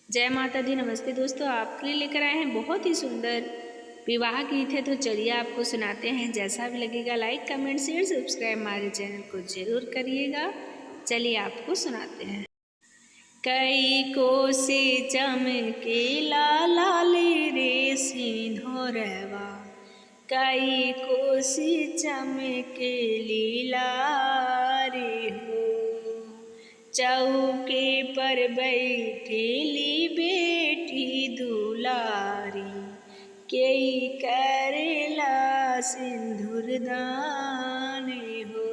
जय माता दी। नमस्ते दोस्तों, आपके लिए लेकर आए हैं बहुत ही सुंदर विवाह गीत है। तो चलिए आपको सुनाते हैं। जैसा भी लगेगा लाइक कमेंट शेयर सब्सक्राइब हमारे चैनल को जरूर करिएगा। चलिए आपको सुनाते हैं। कई कोसे चमके लाली रे सिंहोरवा, कई कोसी चमके लीला रे हो। चौके पर बैठेली बेटी दुलारी, केई करेला सिंदूर दान हो।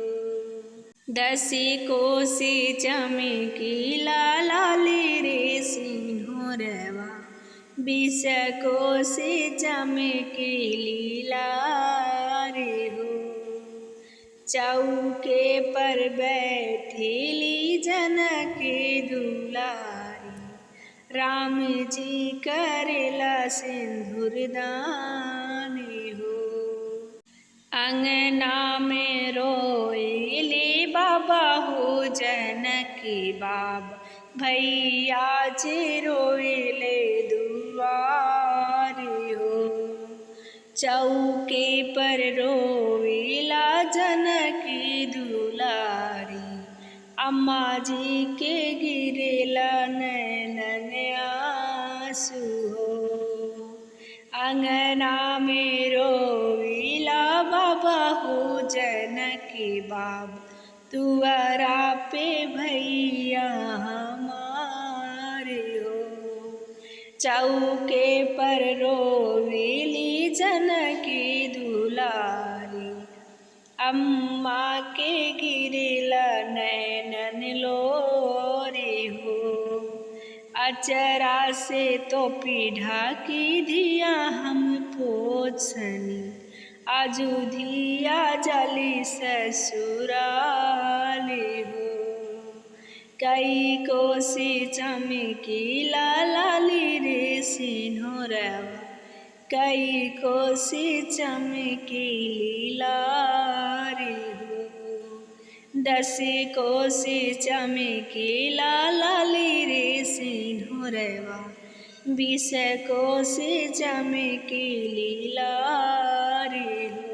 10 कोसे चमकी लाली रे सिंहोरवा, 20 कोसे चमकी लीला रे हो। चौके पर बैठेली जनके दुलारी, राम जी करेला सिंदूर दान हो। अंगना में रोएले बाबा हो जनकी बाबा, भैया जी रोएले दुआर हो। चौके पर रोएला जनकी दुलारी, अम्मा जी के गिरेला नैनन आंसू हो। अंगना में रोएला बाबा हो जनकी बाबा, तुअरा पे भैया हमारे हो। चौके पर रोवेली जनकी दुलारी, अम्मा के गिरेला नैनन लोरे हो। अचरा से तो पीढ़ा की दिया हम पोछनी, आजू धिया जली ससुराल हो। कई कोसी चमकी लाली रे सिंहोरवा, कई कोसी चमकी लीला रे हो। 10 कोसी चमकी लाली रे सिंहोरवा, 20 कोसी चमकी लीला रे हो।